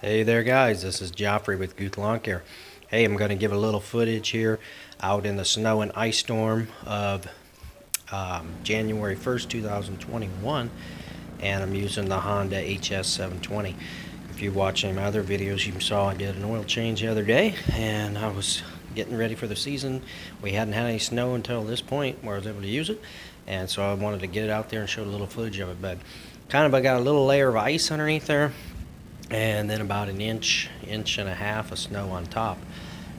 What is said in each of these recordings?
Hey there guys, this is Joffrey with Guth Lawn Care. Hey, I'm going to give a little footage here out in the snow and ice storm of January 1st, 2021, and I'm using the Honda Hs720. If you watch any of my other videos, you saw I did an oil change the other day, and I was getting ready for the season. We hadn't had any snow until this point where I was able to use it, and so I wanted to get it out there and show a little footage of it. But I got a little layer of ice underneath there, and then about an inch and a half of snow on top.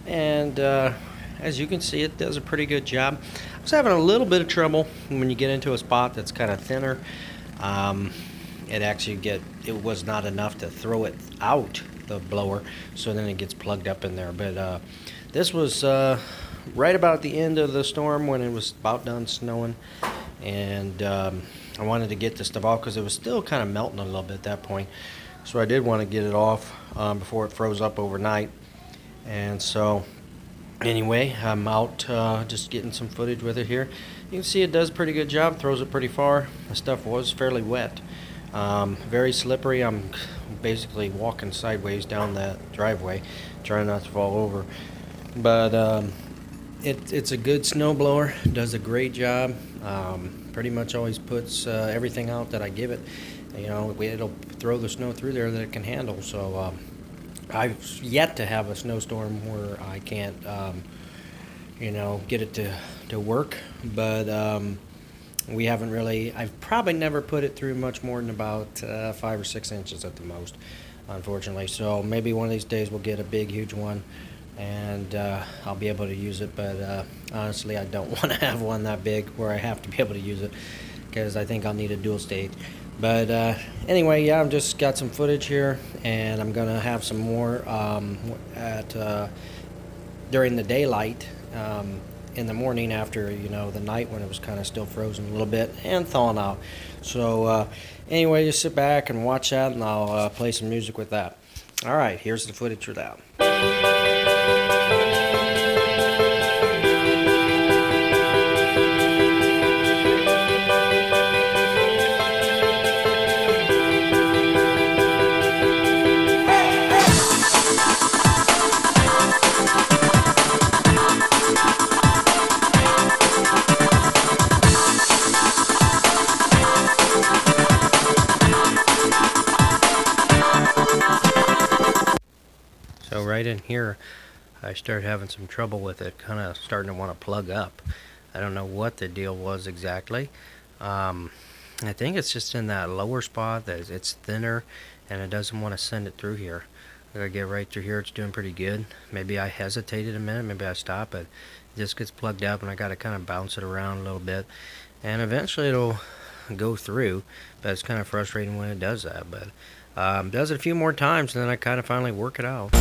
And as you can see, it does a pretty good job. I was having a little bit of trouble when you get into a spot that's kind of thinner. It was not enough to throw it out the blower, so then it gets plugged up in there. But this was right about the end of the storm when it was about done snowing, and I wanted to get this stuff off because it was still kind of melting a little bit at that point. So I did want to get it off before it froze up overnight. And so anyway, I'm out just getting some footage with it here. You can see it does a pretty good job, throws it pretty far. The stuff was fairly wet, very slippery. I'm basically walking sideways down that driveway, trying not to fall over. But it's a good snowblower, does a great job. Pretty much always puts everything out that I give it. You know, it'll throw the snow through there that it can handle. So I've yet to have a snowstorm where I can't, get it to work. But we haven't really. I've probably never put it through much more than about 5 or 6 inches at the most, unfortunately. So maybe one of these days we'll get a big, huge one, and I'll be able to use it. But honestly, I don't want to have one that big where I have to be able to use it, because I think I'll need a dual stage. But anyway, yeah, I've just got some footage here, and I'm gonna have some more during the daylight in the morning after the night when it was kind of still frozen a little bit and thawing out. So anyway, just sit back and watch that, and I'll play some music with that. All right, here's the footage for that. So right in here, I started having some trouble with it, kind of starting to want to plug up. I don't know what the deal was exactly. I think it's just in that lower spot that it's thinner, and it doesn't want to send it through here. I gotta get right through here. It's doing pretty good. Maybe I hesitated a minute, maybe I stopped, but it just gets plugged up, and I gotta kind of bounce it around a little bit, and eventually it'll go through. But it's kind of frustrating when it does that. But does it a few more times, and then I kind of finally work it out.